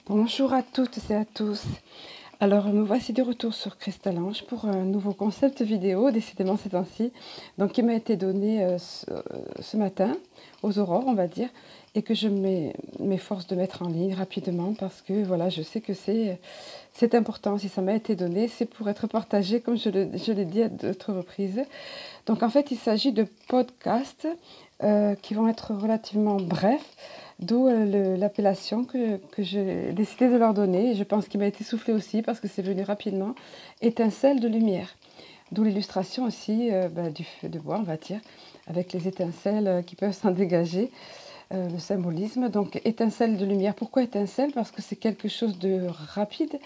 Bonjour à toutes et à tous. Alors, me voici de retour sur Cristal-Ange pour un nouveau concept vidéo, décidément ces temps-ci, donc qui m'a été donné ce matin, aux aurores, on va dire, et que je m'efforce de mettre en ligne rapidement parce que voilà, je sais que c'est important. Si ça m'a été donné, c'est pour être partagé, comme je l'ai dit à d'autres reprises. Donc, en fait, il s'agit de podcasts qui vont être relativement brefs. D'où l'appellation que j'ai décidé de leur donner. Et je pense qu'il m'a été soufflé aussi parce que c'est venu rapidement. Étincelle de lumière. D'où l'illustration aussi du feu de bois, on va dire, avec les étincelles qui peuvent s'en dégager, le symbolisme. Donc étincelle de lumière. Pourquoi étincelle? Parce que c'est quelque chose de rapide,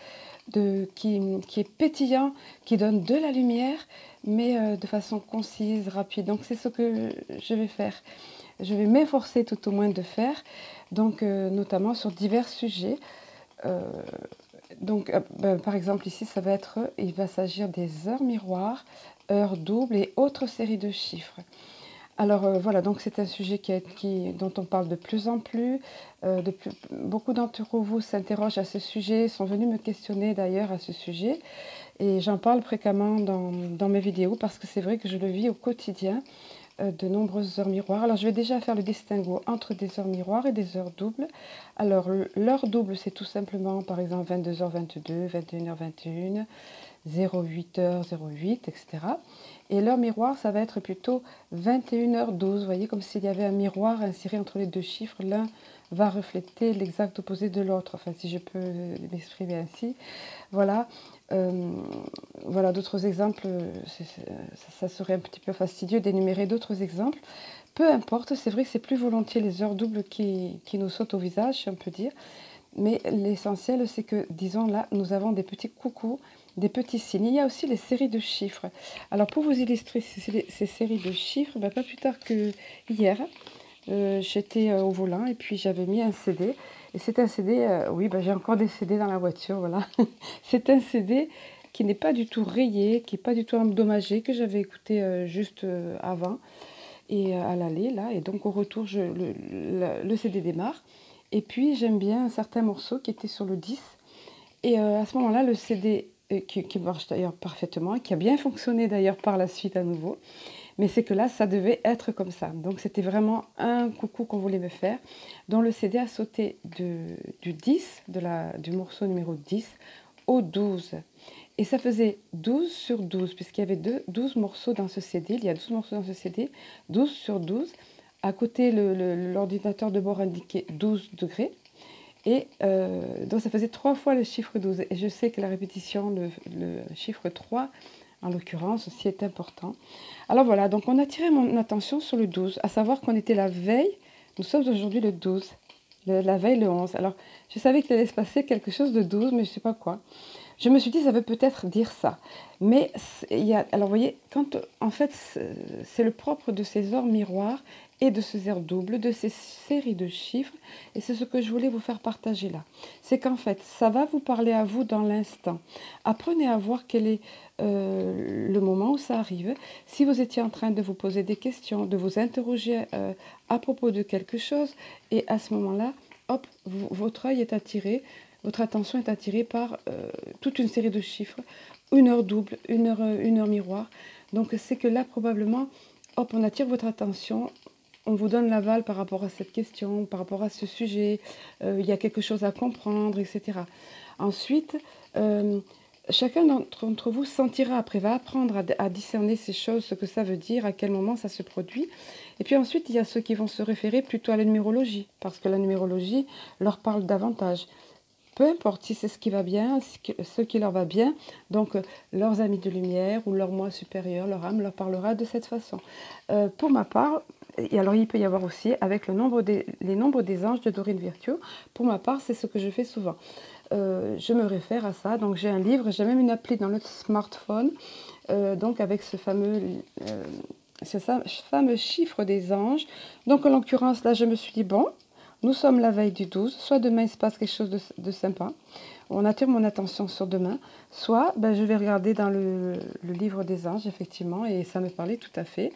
qui est pétillant, qui donne de la lumière, mais de façon concise, rapide. Donc c'est ce que je vais faire. Je vais m'efforcer tout au moins de faire, donc notamment sur divers sujets. Par exemple ici, il va s'agir des heures miroirs, heures doubles et autres séries de chiffres. Alors voilà, donc c'est un sujet dont on parle de plus en plus. Beaucoup d'entre vous s'interrogent à ce sujet, sont venus me questionner d'ailleurs à ce sujet. Et j'en parle fréquemment dans mes vidéos parce que c'est vrai que je le vis au quotidien. De nombreuses heures miroirs. Alors je vais déjà faire le distinguo entre des heures miroirs et des heures doubles. Alors l'heure double, c'est tout simplement par exemple 22h22, 21h21, 08h08, etc. Et l'heure miroir, ça va être plutôt 21h12. Vous voyez, comme s'il y avait un miroir inséré entre les deux chiffres. L'un va refléter l'exact opposé de l'autre, enfin si je peux m'exprimer ainsi. Voilà. Voilà d'autres exemples, ça serait un petit peu fastidieux d'énumérer d'autres exemples. Peu importe, c'est vrai que c'est plus volontiers les heures doubles qui nous sautent au visage, si on peut dire. Mais l'essentiel, c'est que, disons là, nous avons des petits coucous, des petits signes. Il y a aussi les séries de chiffres. Alors pour vous illustrer ces séries de chiffres, pas plus tard que hier, j'étais au volant et puis j'avais mis un CD. Et c'est un CD, oui, j'ai encore des CD dans la voiture, voilà. C'est un CD qui n'est pas du tout rayé, qui n'est pas du tout endommagé, que j'avais écouté juste avant et à l'aller, là. Et donc au retour, le CD démarre. Et puis j'aime bien un certain morceau qui était sur le 10. Et à ce moment-là, le CD, qui marche d'ailleurs parfaitement, qui a bien fonctionné d'ailleurs par la suite à nouveau, mais c'est que là, ça devait être comme ça. Donc c'était vraiment un coucou qu'on voulait me faire, dont le CD a sauté du 10, du morceau numéro 10, au 12. Et ça faisait 12 sur 12, puisqu'il y avait 12 morceaux dans ce CD. Il y a 12 morceaux dans ce CD, 12 sur 12. À côté, l'ordinateur de bord indiquait 12 degrés. Et donc ça faisait 3 fois le chiffre 12. Et je sais que la répétition, le chiffre 3, en l'occurrence, aussi est important. Alors voilà, donc on a attiré mon attention sur le 12, à savoir qu'on était la veille, nous sommes aujourd'hui le 12, la veille le 11. Alors je savais qu'il allait se passer quelque chose de 12, mais je ne sais pas quoi. Je me suis dit, ça veut peut-être dire ça. Mais alors vous voyez, en fait, c'est le propre de ces heures miroirs et de ces heures doubles, de ces séries de chiffres, et c'est ce que je voulais vous faire partager là. C'est qu'en fait, ça va vous parler à vous dans l'instant. Apprenez à voir quel est le moment où ça arrive. Si vous étiez en train de vous poser des questions, de vous interroger à propos de quelque chose, et à ce moment-là, hop, votre œil est attiré, votre attention est attirée par toute une série de chiffres, une heure double, une heure miroir. Donc c'est que là, probablement, hop, on attire votre attention, on vous donne l'aval par rapport à cette question, par rapport à ce sujet, il y a quelque chose à comprendre, etc. Ensuite, chacun d'entre vous sentira après, va apprendre à discerner ces choses, ce que ça veut dire, à quel moment ça se produit. Et puis ensuite, il y a ceux qui vont se référer plutôt à la numérologie, parce que la numérologie leur parle davantage. Peu importe si c'est ce qui va bien, ce qui leur va bien, donc leurs amis de lumière ou leur moi supérieur, leur âme leur parlera de cette façon. Pour ma part, et alors il peut y avoir aussi avec les nombres des anges de Dorine Virtue, pour ma part c'est ce que je fais souvent. Je me réfère à ça, donc j'ai un livre, j'ai même une appli dans le smartphone, donc avec ce fameux chiffre des anges. Donc en l'occurrence là je me suis dit bon, nous sommes la veille du 12, soit demain il se passe quelque chose de sympa, on attire mon attention sur demain, soit je vais regarder dans le livre des anges, effectivement, et ça me parlait tout à fait.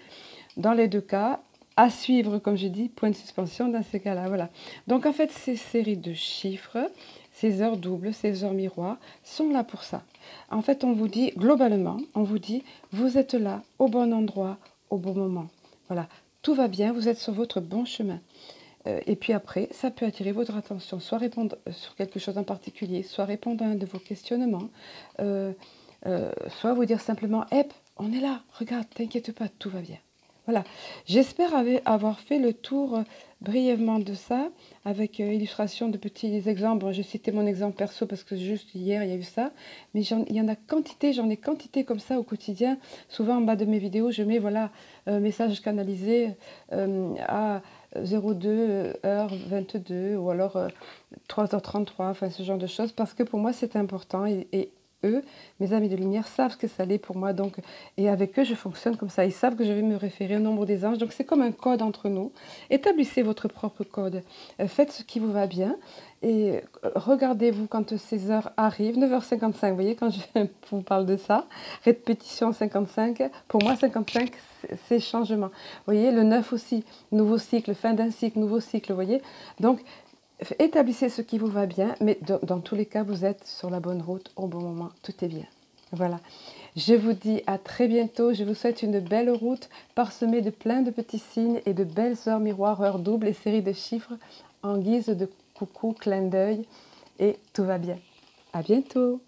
Dans les deux cas, à suivre, comme je dis, point de suspension dans ces cas-là, voilà. Donc en fait, ces séries de chiffres, ces heures doubles, ces heures miroirs sont là pour ça. En fait, on vous dit, globalement, on vous dit, vous êtes là, au bon endroit, au bon moment. Voilà, tout va bien, vous êtes sur votre bon chemin. Et puis après, ça peut attirer votre attention, soit répondre sur quelque chose en particulier, soit répondre à un de vos questionnements, soit vous dire simplement, hé, on est là, regarde, t'inquiète pas, tout va bien. Voilà, j'espère avoir fait le tour brièvement de ça, avec illustration de petits exemples. Bon, j'ai cité mon exemple perso parce que juste hier, il y a eu ça, mais il y en a quantité, j'en ai quantité comme ça au quotidien. Souvent, en bas de mes vidéos, je mets, voilà, message canalisé à 02h22 ou alors 3h33, enfin ce genre de choses, parce que pour moi, c'est important et eux, mes amis de lumière, savent ce que ça l'est pour moi. Donc, et avec eux, je fonctionne comme ça. Ils savent que je vais me référer au nombre des anges. Donc, c'est comme un code entre nous. Établissez votre propre code. Faites ce qui vous va bien. Et regardez-vous quand ces heures arrivent. 9h55, vous voyez, quand je vous parle de ça. Répétition 55. Pour moi, 55, c'est changement. Vous voyez, le 9 aussi. Nouveau cycle, fin d'un cycle, nouveau cycle, vous voyez. Donc, établissez ce qui vous va bien, mais dans tous les cas, vous êtes sur la bonne route au bon moment. Tout est bien. Voilà. Je vous dis à très bientôt. Je vous souhaite une belle route parsemée de plein de petits signes et de belles heures miroirs, heures doubles et séries de chiffres en guise de coucou, clin d'œil. Et tout va bien. À bientôt.